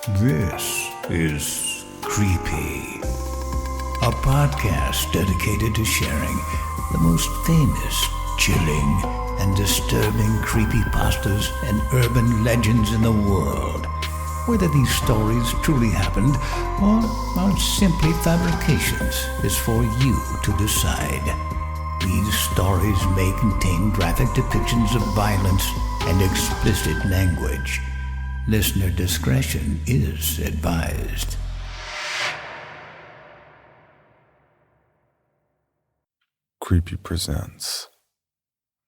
This is Creepy, a podcast dedicated to sharing the most famous, chilling, and disturbing creepypastas and urban legends in the world. Whether these stories truly happened or are simply fabrications is for you to decide. These stories may contain graphic depictions of violence and explicit language. Listener discretion is advised. Creepy presents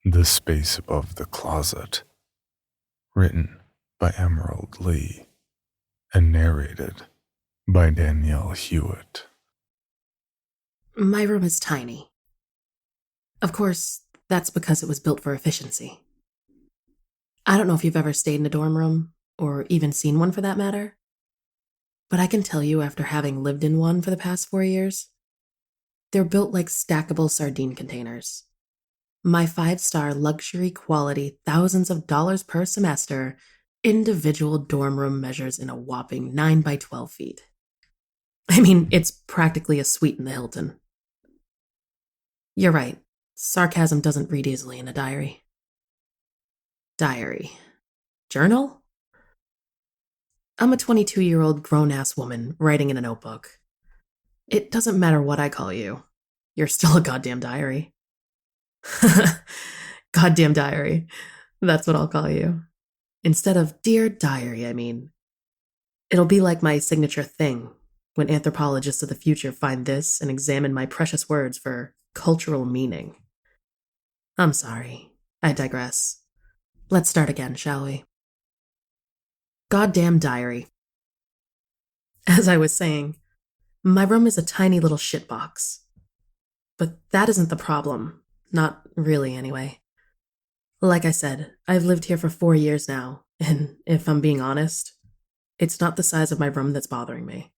The Space Above the Closet, written by Emerald Lee and narrated by Danielle Hewitt. My room is tiny. Of course, that's because it was built for efficiency. I don't know if you've ever stayed in a dorm room, or even seen one for that matter, but I can tell you after having lived in one for the past 4 years, they're built like stackable sardine containers. My 5-star luxury quality, thousands of dollars per semester, individual dorm room measures in a whopping 9 by 12 feet. I mean, it's practically a suite in the Hilton. You're right. Sarcasm doesn't read easily in a diary. Diary. Journal? I'm a 22-year-old grown-ass woman writing in a notebook. It doesn't matter what I call you. You're still a goddamn diary. Goddamn diary. That's what I'll call you. Instead of Dear Diary, I mean. It'll be like my signature thing when anthropologists of the future find this and examine my precious words for cultural meaning. I'm sorry. I digress. Let's start again, shall we? Goddamn diary. As I was saying, my room is a tiny little shitbox. But that isn't the problem. Not really, anyway. Like I said, I've lived here for 4 years now, and if I'm being honest, it's not the size of my room that's bothering me.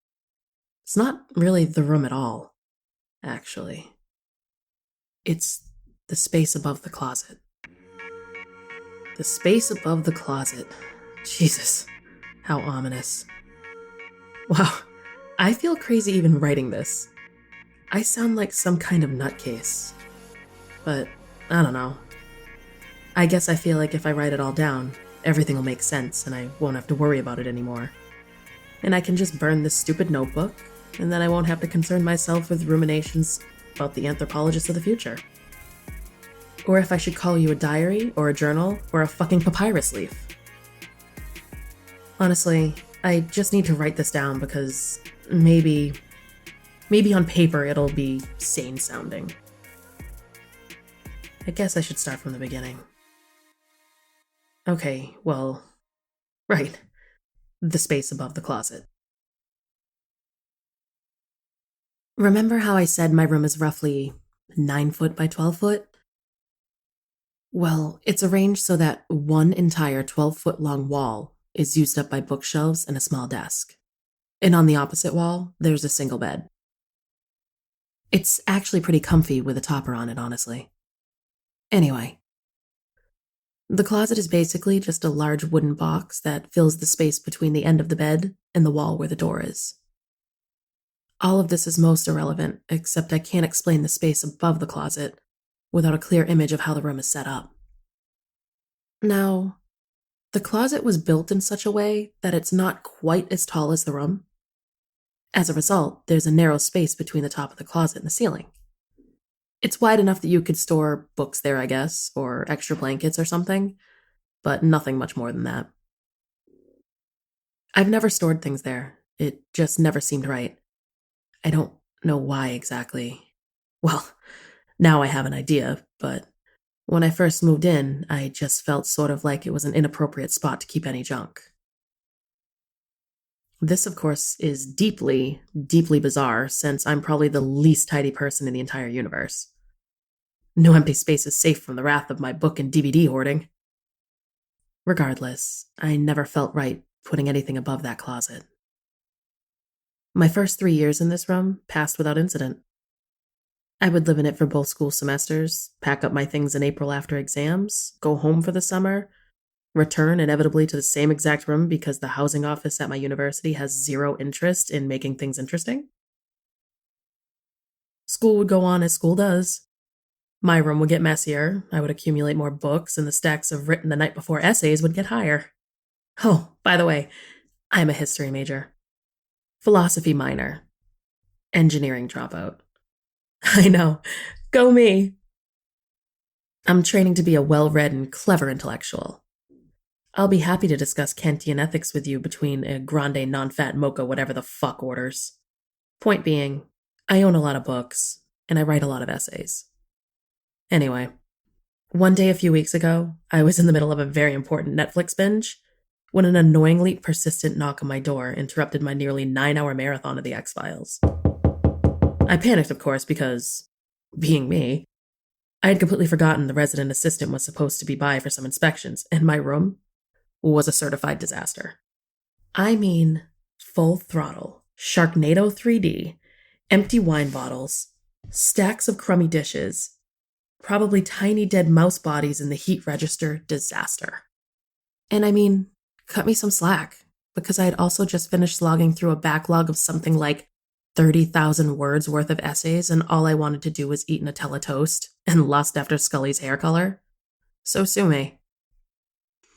It's not really the room at all, actually. It's the space above the closet. The space above the closet. Jesus, how ominous. Wow, I feel crazy even writing this. I sound like some kind of nutcase. But, I don't know. I guess I feel like if I write it all down, everything will make sense and I won't have to worry about it anymore. And I can just burn this stupid notebook, and then I won't have to concern myself with ruminations about the anthropologists of the future. Or if I should call you a diary, or a journal, or a fucking papyrus leaf. Honestly, I just need to write this down because maybe on paper it'll be sane sounding. I guess I should start from the beginning. Okay, well, right. The space above the closet. Remember how I said my room is roughly 9 foot by 12 foot? Well, it's arranged so that one entire 12-foot long wall is used up by bookshelves and a small desk. And on the opposite wall, there's a single bed. It's actually pretty comfy with a topper on it, honestly. Anyway, the closet is basically just a large wooden box that fills the space between the end of the bed and the wall where the door is. All of this is most irrelevant, except I can't explain the space above the closet without a clear image of how the room is set up. Now, the closet was built in such a way that it's not quite as tall as the room. As a result, there's a narrow space between the top of the closet and the ceiling. It's wide enough that you could store books there, I guess, or extra blankets or something, but nothing much more than that. I've never stored things there. It just never seemed right. I don't know why exactly. Well, now I have an idea, but when I first moved in, I just felt sort of like it was an inappropriate spot to keep any junk. This, of course, is deeply, deeply bizarre since I'm probably the least tidy person in the entire universe. No empty space is safe from the wrath of my book and DVD hoarding. Regardless, I never felt right putting anything above that closet. My first 3 years in this room passed without incident. I would live in it for both school semesters, pack up my things in April after exams, go home for the summer, return inevitably to the same exact room because the housing office at my university has zero interest in making things interesting. School would go on as school does. My room would get messier, I would accumulate more books, and the stacks of written the night before essays would get higher. Oh, by the way, I'm a history major, philosophy minor, engineering dropout. I know, go me. I'm training to be a well-read and clever intellectual. I'll be happy to discuss Kantian ethics with you between a grande non-fat mocha whatever the fuck orders. Point being, I own a lot of books, and I write a lot of essays. Anyway, one day a few weeks ago, I was in the middle of a very important Netflix binge when an annoyingly persistent knock on my door interrupted my nearly 9-hour marathon of The X-Files. I panicked, of course, because, being me, I had completely forgotten the resident assistant was supposed to be by for some inspections, and my room was a certified disaster. I mean, full throttle, Sharknado 3D, empty wine bottles, stacks of crummy dishes, probably tiny dead mouse bodies in the heat register disaster. And I mean, cut me some slack, because I had also just finished slogging through a backlog of something like 30,000 words worth of essays, and all I wanted to do was eat Nutella toast and lust after Scully's hair color. So sue me.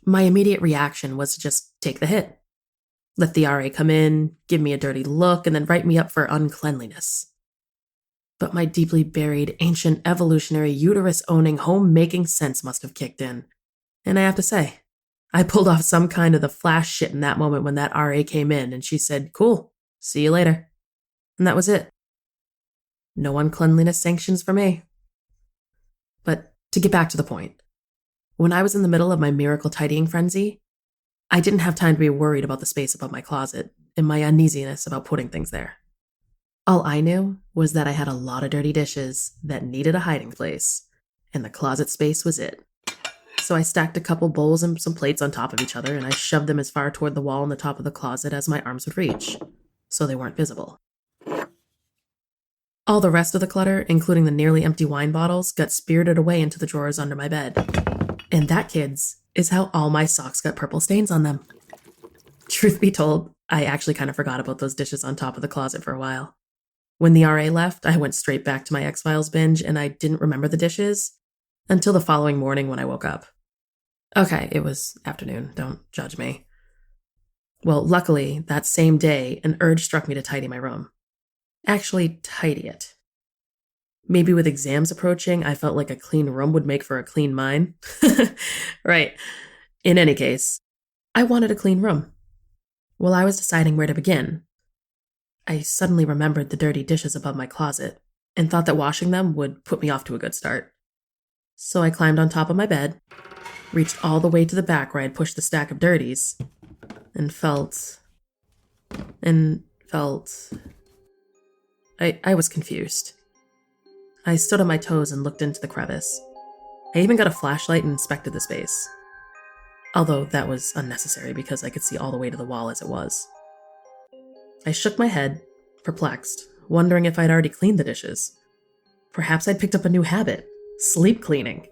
My immediate reaction was to just take the hit. Let the RA come in, give me a dirty look, and then write me up for uncleanliness. But my deeply buried, ancient, evolutionary, uterus-owning, home-making sense must have kicked in. And I have to say, I pulled off some kind of the Flash shit in that moment when that RA came in and she said, "Cool, see you later." And that was it. No uncleanliness sanctions for me. But to get back to the point, when I was in the middle of my miracle tidying frenzy, I didn't have time to be worried about the space above my closet and my uneasiness about putting things there. All I knew was that I had a lot of dirty dishes that needed a hiding place, and the closet space was it. So I stacked a couple bowls and some plates on top of each other, and I shoved them as far toward the wall in the top of the closet as my arms would reach, so they weren't visible. All the rest of the clutter, including the nearly empty wine bottles, got spirited away into the drawers under my bed. And that, kids, is how all my socks got purple stains on them. Truth be told, I actually kind of forgot about those dishes on top of the closet for a while. When the RA left, I went straight back to my X-Files binge, and I didn't remember the dishes until the following morning when I woke up. Okay, it was afternoon, don't judge me. Well, luckily, that same day, an urge struck me to tidy my room. Actually, tidy it. Maybe with exams approaching, I felt like a clean room would make for a clean mind. Right. In any case, I wanted a clean room. While I was deciding where to begin, I suddenly remembered the dirty dishes above my closet and thought that washing them would put me off to a good start. So I climbed on top of my bed, reached all the way to the back where I had pushed the stack of dirties, and felt... I was confused. I stood on my toes and looked into the crevice. I even got a flashlight and inspected the space. Although that was unnecessary because I could see all the way to the wall as it was. I shook my head, perplexed, wondering if I'd already cleaned the dishes. Perhaps I'd picked up a new habit, sleep cleaning.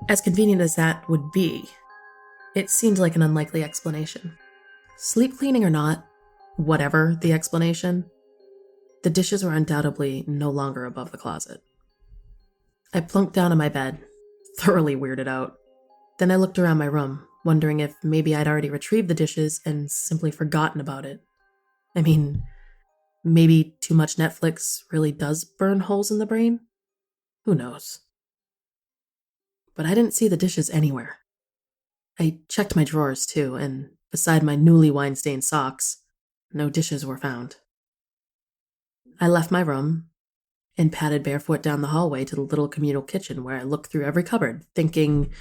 As convenient as that would be, it seemed like an unlikely explanation. Sleep cleaning or not, whatever the explanation, the dishes were undoubtedly no longer above the closet. I plunked down on my bed, thoroughly weirded out. Then I looked around my room, wondering if maybe I'd already retrieved the dishes and simply forgotten about it. I mean, maybe too much Netflix really does burn holes in the brain? Who knows? But I didn't see the dishes anywhere. I checked my drawers too, and beside my newly wine-stained socks, no dishes were found. I left my room and padded barefoot down the hallway to the little communal kitchen where I looked through every cupboard, thinking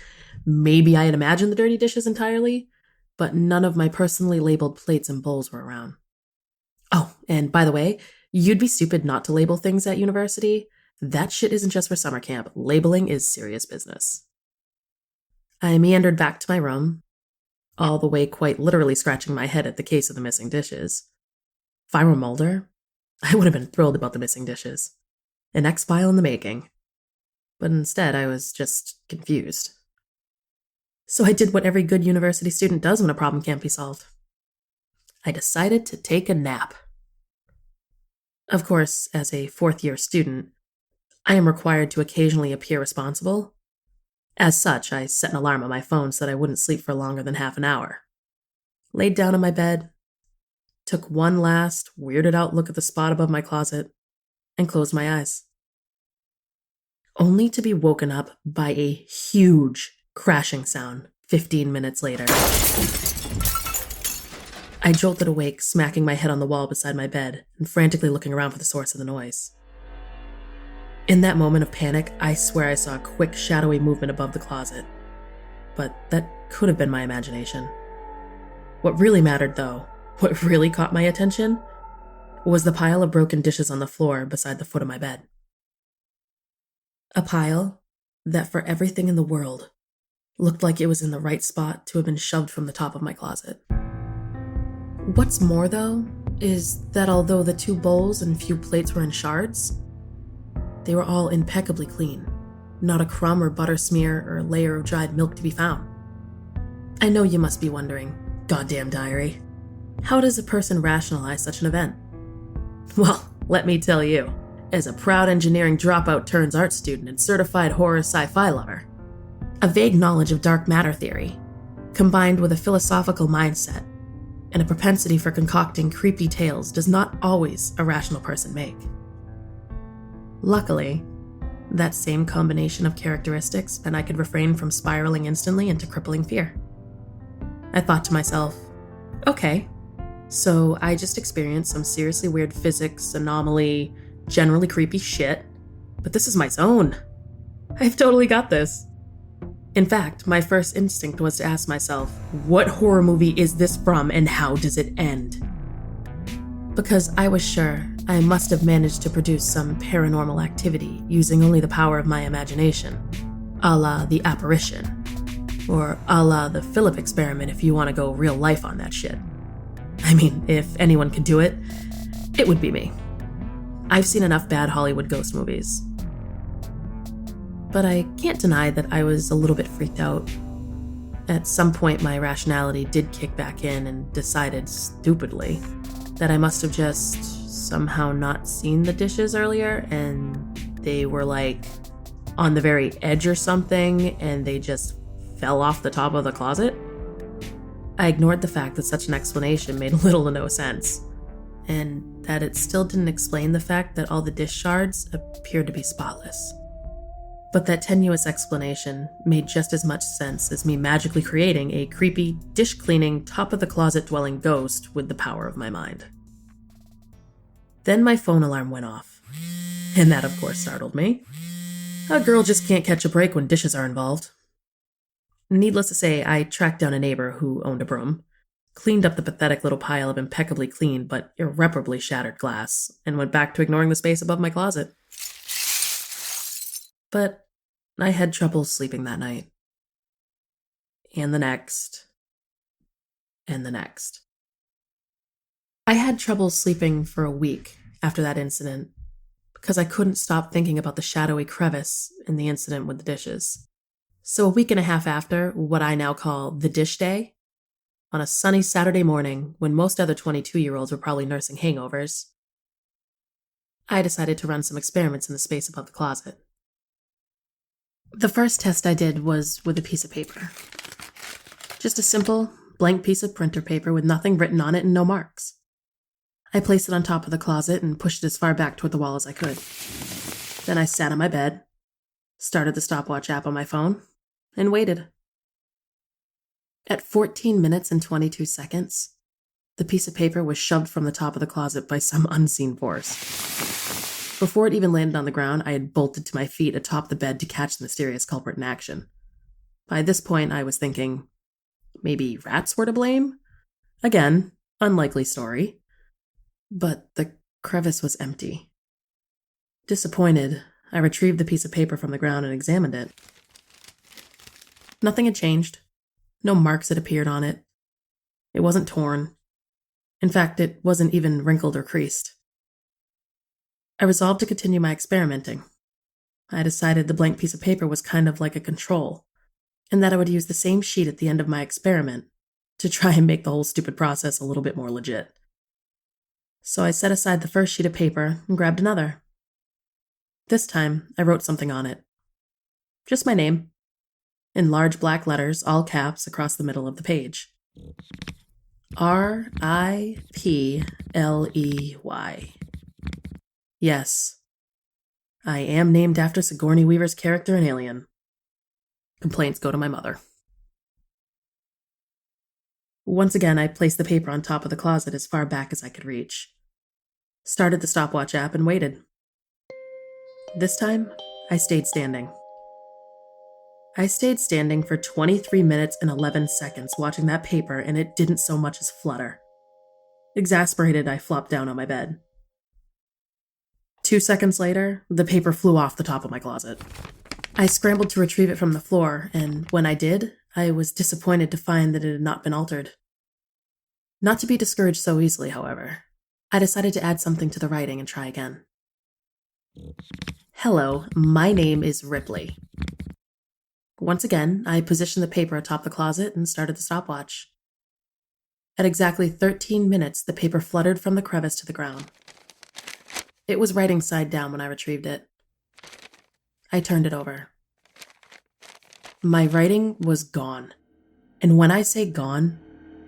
maybe I had imagined the dirty dishes entirely, but none of my personally labeled plates and bowls were around. Oh, and by the way, you'd be stupid not to label things at university. That shit isn't just for summer camp. Labeling is serious business. I meandered back to my room, all the way quite literally scratching my head at the case of the missing dishes. If I were Mulder, I would have been thrilled about the missing dishes. An X-File in the making. But instead, I was just confused. So I did what every good university student does when a problem can't be solved. I decided to take a nap. Of course, as a fourth-year student, I am required to occasionally appear responsible. As such, I set an alarm on my phone so that I wouldn't sleep for longer than half an hour. Laid down in my bed, took one last, weirded out look at the spot above my closet, and closed my eyes. Only to be woken up by a huge crashing sound 15 minutes later. I jolted awake, smacking my head on the wall beside my bed and frantically looking around for the source of the noise. In that moment of panic, I swear I saw a quick, shadowy movement above the closet. But that could have been my imagination. What really mattered, though, what really caught my attention, was the pile of broken dishes on the floor beside the foot of my bed. A pile that, for everything in the world, looked like it was in the right spot to have been shoved from the top of my closet. What's more, though, is that although the 2 bowls and few plates were in shards, they were all impeccably clean. Not a crumb or butter smear or layer of dried milk to be found. I know you must be wondering, goddamn diary, how does a person rationalize such an event? Well, let me tell you, as a proud engineering dropout turns art student and certified horror sci-fi lover, a vague knowledge of dark matter theory, combined with a philosophical mindset and a propensity for concocting creepy tales, does not always a rational person make. Luckily, that same combination of characteristics meant I could refrain from spiraling instantly into crippling fear. I thought to myself, okay, so I just experienced some seriously weird physics, anomaly, generally creepy shit, but this is my zone. I've totally got this. In fact, my first instinct was to ask myself, what horror movie is this from and how does it end? Because I was sure I must have managed to produce some paranormal activity using only the power of my imagination, a la The Apparition, or a la the Philip experiment if you want to go real life on that shit. I mean, if anyone could do it, it would be me. I've seen enough bad Hollywood ghost movies. But I can't deny that I was a little bit freaked out. At some point, my rationality did kick back in and decided, stupidly, that I must have just somehow not seen the dishes earlier and they were like on the very edge or something and they just fell off the top of the closet. I ignored the fact that such an explanation made little to no sense, and that it still didn't explain the fact that all the dish shards appeared to be spotless. But that tenuous explanation made just as much sense as me magically creating a creepy, dish-cleaning, top-of-the-closet-dwelling ghost with the power of my mind. Then my phone alarm went off, and that of course startled me. A girl just can't catch a break when dishes are involved. Needless to say, I tracked down a neighbor who owned a broom, cleaned up the pathetic little pile of impeccably clean but irreparably shattered glass, and went back to ignoring the space above my closet. But I had trouble sleeping that night. And the next. And the next. I had trouble sleeping for a week after that incident because I couldn't stop thinking about the shadowy crevice in the incident with the dishes. So a week and a half after what I now call the dish day, on a sunny Saturday morning when most other 22-year-olds were probably nursing hangovers, I decided to run some experiments in the space above the closet. The first test I did was with a piece of paper. Just a simple, blank piece of printer paper with nothing written on it and no marks. I placed it on top of the closet and pushed it as far back toward the wall as I could. Then I sat on my bed, started the stopwatch app on my phone, and waited. At 14 minutes and 22 seconds, the piece of paper was shoved from the top of the closet by some unseen force. Before it even landed on the ground, I had bolted to my feet atop the bed to catch the mysterious culprit in action. By this point, I was thinking, maybe rats were to blame? Again, unlikely story. But the crevice was empty. Disappointed, I retrieved the piece of paper from the ground and examined it. Nothing had changed. No marks had appeared on it. It wasn't torn. In fact, it wasn't even wrinkled or creased. I resolved to continue my experimenting. I decided the blank piece of paper was kind of like a control, and that I would use the same sheet at the end of my experiment to try and make the whole stupid process a little bit more legit. So I set aside the first sheet of paper and grabbed another. This time, I wrote something on it. Just my name, in large black letters, all caps, across the middle of the page. R-I-P-L-E-Y. Yes, I am named after Sigourney Weaver's character in Alien. Complaints go to my mother. Once again, I placed the paper on top of the closet as far back as I could reach. Started the stopwatch app and waited. This time, I stayed standing. I stayed standing for 23 minutes and 11 seconds watching that paper, and it didn't so much as flutter. Exasperated, I flopped down on my bed. 2 seconds later, the paper flew off the top of my closet. I scrambled to retrieve it from the floor, and when I did, I was disappointed to find that it had not been altered. Not to be discouraged so easily, however, I decided to add something to the writing and try again. Hello, my name is Ripley. Once again, I positioned the paper atop the closet and started the stopwatch. At exactly 13 minutes, the paper fluttered from the crevice to the ground. It was writing side down when I retrieved it. I turned it over. My writing was gone. And when I say gone,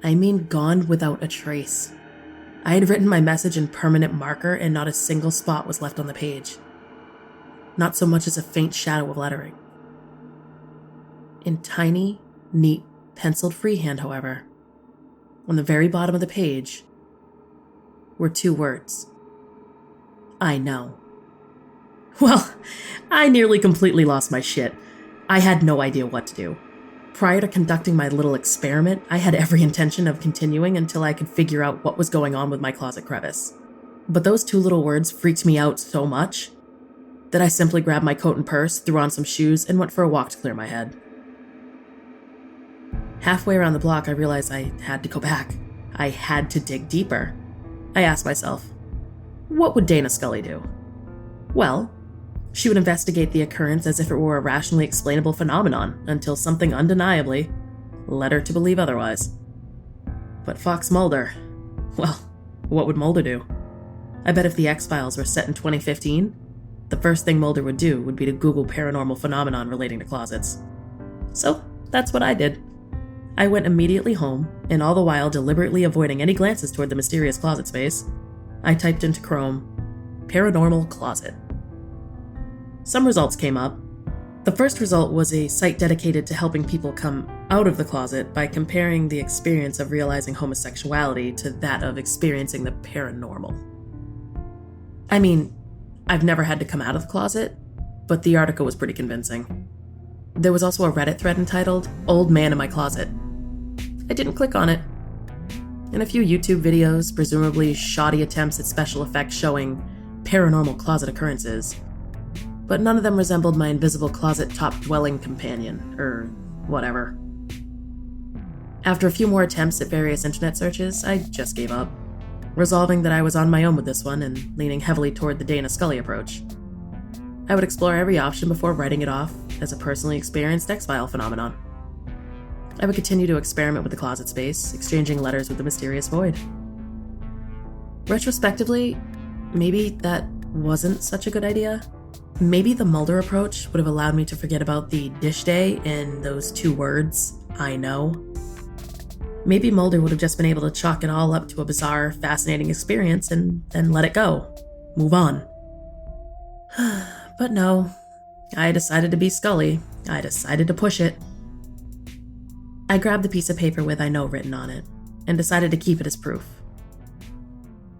I mean gone without a trace. I had written my message in permanent marker and not a single spot was left on the page. Not so much as a faint shadow of lettering. In tiny, neat, penciled freehand, however, on the very bottom of the page, were 2 words. I know. Well, I nearly completely lost my shit. I had no idea what to do. Prior to conducting my little experiment, I had every intention of continuing until I could figure out what was going on with my closet crevice. But those 2 little words freaked me out so much that I simply grabbed my coat and purse, threw on some shoes, and went for a walk to clear my head. Halfway around the block, I realized I had to go back. I had to dig deeper. I asked myself, what would Dana Scully do? Well, she would investigate the occurrence as if it were a rationally explainable phenomenon until something undeniably led her to believe otherwise. But Fox Mulder, well, what would Mulder do? I bet if the X-Files were set in 2015, the first thing Mulder would do would be to Google paranormal phenomenon relating to closets. So that's what I did. I went immediately home, and all the while deliberately avoiding any glances toward the mysterious closet space, I typed into Chrome, paranormal closet. Some results came up. The first result was a site dedicated to helping people come out of the closet by comparing the experience of realizing homosexuality to that of experiencing the paranormal. I mean, I've never had to come out of the closet, but the article was pretty convincing. There was also a Reddit thread entitled, Old Man in My Closet. I didn't click on it. And a few YouTube videos, presumably shoddy attempts at special effects showing paranormal closet occurrences. But none of them resembled my invisible closet top dwelling companion, or whatever. After a few more attempts at various internet searches, I just gave up, resolving that I was on my own with this one and leaning heavily toward the Dana Scully approach. I would explore every option before writing it off as a personally experienced X-File phenomenon. I would continue to experiment with the closet space, exchanging letters with the mysterious void. Retrospectively, maybe that wasn't such a good idea. Maybe the Mulder approach would have allowed me to forget about the dish day and those 2 words, I know. Maybe Mulder would have just been able to chalk it all up to a bizarre, fascinating experience and then let it go. Move on. But no, I decided to be Scully. I decided to push it. I grabbed the piece of paper with I know written on it, and decided to keep it as proof.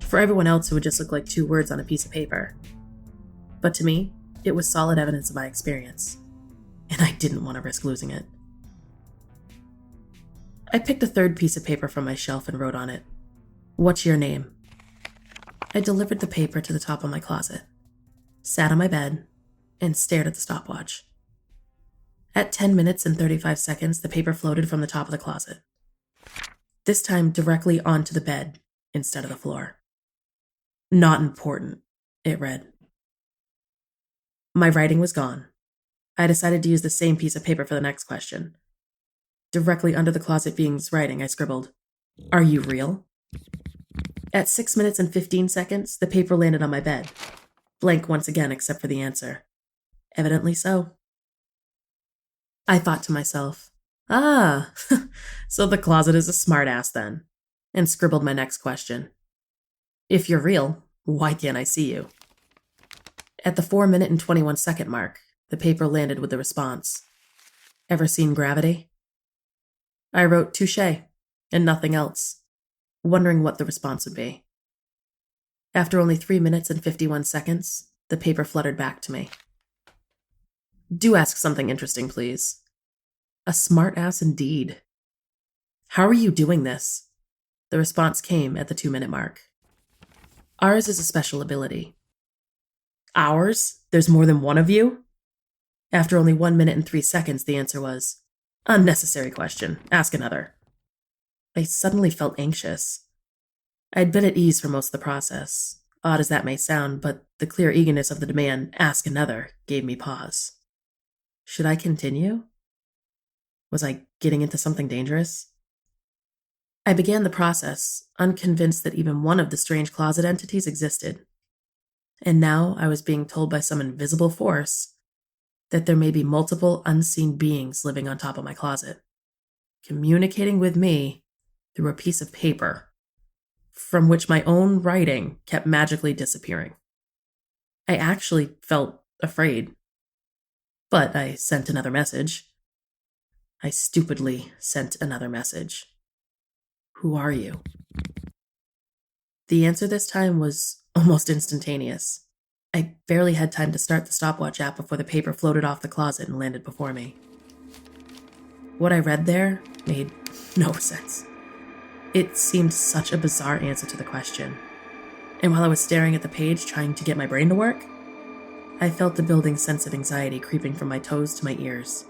For everyone else, it would just look like 2 words on a piece of paper. But to me, it was solid evidence of my experience, and I didn't want to risk losing it. I picked a 3rd piece of paper from my shelf and wrote on it, "What's your name?" I delivered the paper to the top of my closet, sat on my bed, and stared at the stopwatch. At 10 minutes and 35 seconds, the paper floated from the top of the closet. This time directly onto the bed instead of the floor. "Not important," it read. My writing was gone. I decided to use the same piece of paper for the next question, Directly under the closet being's writing, I scribbled, "Are you real?" At 6 minutes and 15 seconds, the paper landed on my bed. Blank once again, except for the answer. Evidently so. I thought to myself, ah, so the closet is a smartass then, and scribbled my next question. If you're real, why can't I see you? At the 4 minute and 21-second mark, the paper landed with the response. Ever seen Gravity? I wrote touche, and nothing else, wondering what the response would be. After only 3 minutes and 51 seconds, the paper fluttered back to me. Do ask something interesting, please. A smart-ass indeed. How are you doing this? The response came at the 2-minute mark. Ours is a special ability. Ours? There's more than one of you? After only 1 minute and 3 seconds, the answer was, unnecessary question. Ask another. I suddenly felt anxious. I'd been at ease for most of the process, odd as that may sound, but the clear eagerness of the demand, ask another, gave me pause. Should I continue? Was I getting into something dangerous? I began the process, unconvinced that even one of the strange closet entities existed. And now I was being told by some invisible force that there may be multiple unseen beings living on top of my closet, communicating with me through a piece of paper, from which my own writing kept magically disappearing. I actually felt afraid. But I sent another message. I stupidly sent another message. Who are you? The answer this time was almost instantaneous. I barely had time to start the stopwatch app before the paper floated off the closet and landed before me. What I read there made no sense. It seemed such a bizarre answer to the question. And while I was staring at the page trying to get my brain to work, I felt the building sense of anxiety creeping from my toes to my ears.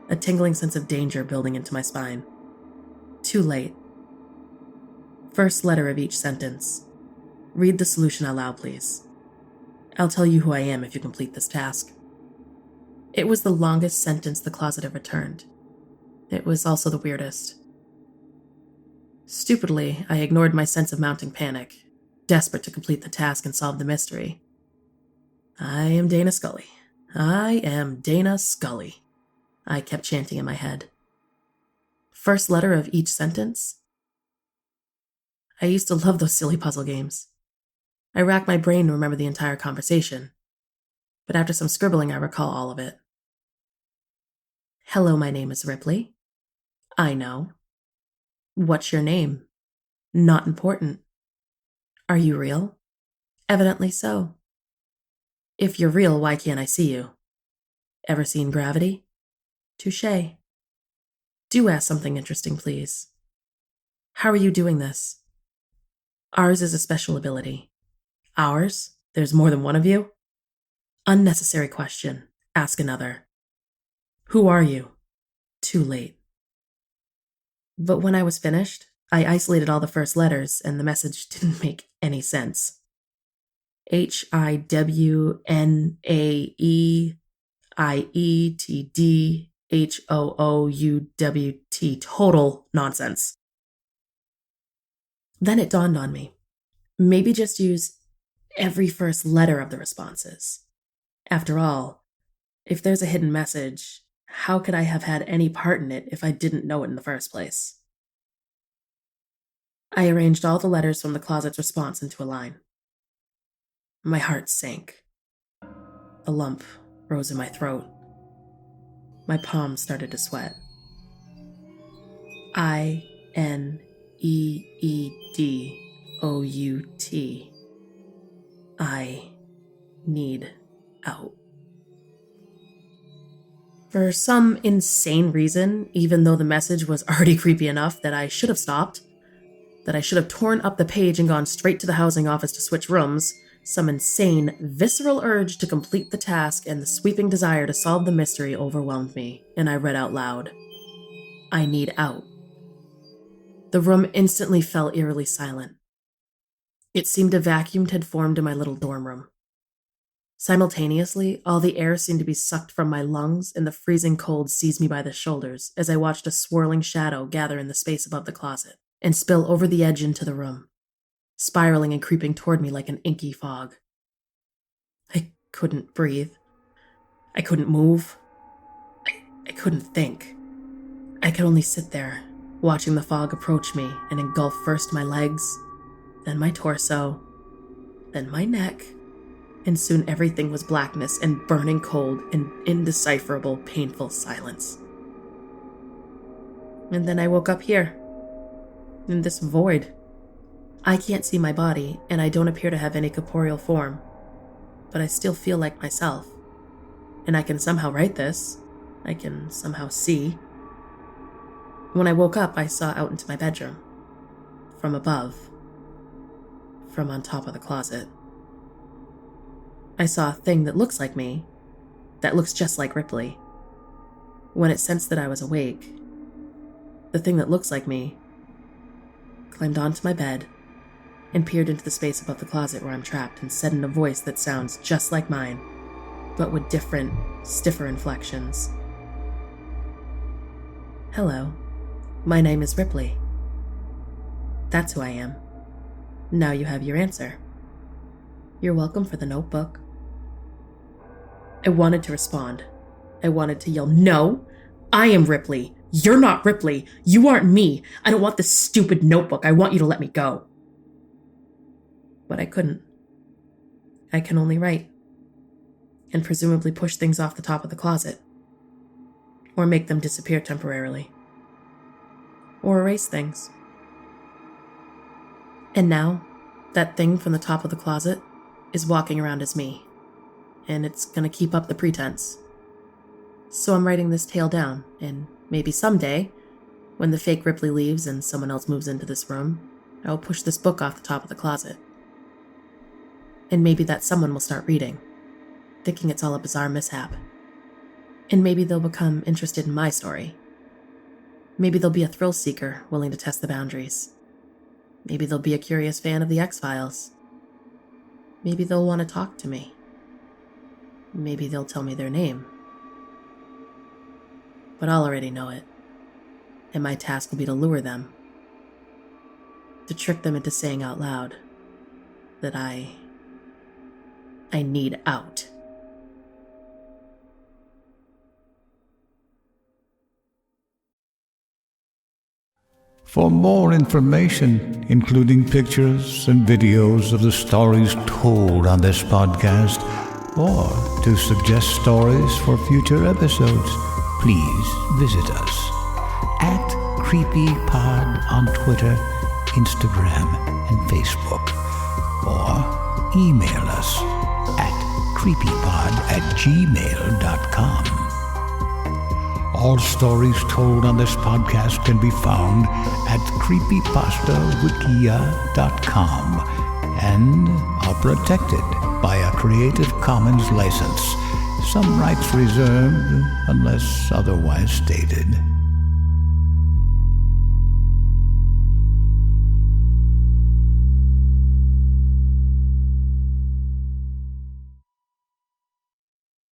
A tingling sense of danger building into my spine. Too late. First letter of each sentence. Read the solution out loud, please. I'll tell you who I am if you complete this task. It was the longest sentence the closet had returned. It was also the weirdest. Stupidly, I ignored my sense of mounting panic, desperate to complete the task and solve the mystery. I am Dana Scully. I am Dana Scully, I kept chanting in my head. First letter of each sentence? I used to love those silly puzzle games. I racked my brain to remember the entire conversation, but after some scribbling, I recall all of it. Hello, my name is Ripley. I know. What's your name? Not important. Are you real? Evidently so. If you're real, why can't I see you? Ever seen Gravity? Touché. Do ask something interesting, please. How are you doing this? Ours is a special ability. Ours? There's more than one of you? Unnecessary question. Ask another. Who are you? Too late. But when I was finished, I isolated all the first letters and the message didn't make any sense. HIWNAEIETDHOOUWT. Total nonsense. Then it dawned on me. Maybe just use every first letter of the responses. After all, if there's a hidden message, how could I have had any part in it if I didn't know it in the first place? I arranged all the letters from the closet's response into a line. My heart sank. A lump rose in my throat. My palms started to sweat. INEEDOUT. I need out. For some insane reason, even though the message was already creepy enough that I should have stopped, that I should have torn up the page and gone straight to the housing office to switch rooms, some insane, visceral urge to complete the task and the sweeping desire to solve the mystery overwhelmed me, and I read out loud, I need out. The room instantly fell eerily silent. It seemed a vacuum had formed in my little dorm room. Simultaneously, all the air seemed to be sucked from my lungs, and the freezing cold seized me by the shoulders as I watched a swirling shadow gather in the space above the closet and spill over the edge into the room, spiraling and creeping toward me like an inky fog. I couldn't breathe. I couldn't move. I couldn't think. I could only sit there, watching the fog approach me and engulf first my legs, then my torso, then my neck, and soon everything was blackness and burning cold and indecipherable, painful silence. And then I woke up here, in this void. I can't see my body, and I don't appear to have any corporeal form, but I still feel like myself. And I can somehow write this. I can somehow see. When I woke up, I saw out into my bedroom. From above. From on top of the closet. I saw a thing that looks like me, that looks just like Ripley. When it sensed that I was awake, the thing that looks like me climbed onto my bed and peered into the space above the closet where I'm trapped and said in a voice that sounds just like mine, but with different, stiffer inflections. Hello, my name is Ripley. That's who I am. Now you have your answer. You're welcome for the notebook. I wanted to respond. I wanted to yell, "No, I am Ripley. You're not Ripley. You aren't me. I don't want this stupid notebook. I want you to let me go." But I couldn't. I can only write. And presumably push things off the top of the closet. Or make them disappear temporarily. Or erase things. And now, that thing from the top of the closet is walking around as me. And it's gonna keep up the pretense. So I'm writing this tale down, and maybe someday, when the fake Ripley leaves and someone else moves into this room, I will push this book off the top of the closet. And maybe that someone will start reading, thinking it's all a bizarre mishap. And maybe they'll become interested in my story. Maybe they'll be a thrill seeker willing to test the boundaries. Maybe they'll be a curious fan of the X-Files. Maybe they'll want to talk to me. Maybe they'll tell me their name. But I'll already know it. And my task will be to lure them. To trick them into saying out loud that I need out. For more information, including pictures and videos of the stories told on this podcast, or to suggest stories for future episodes, please visit us at CreepyPod on Twitter, Instagram, and Facebook, or email us at creepypod@gmail.com. All stories told on this podcast can be found at creepypastawikia.com and are protected by a Creative Commons license. Some rights reserved unless otherwise stated.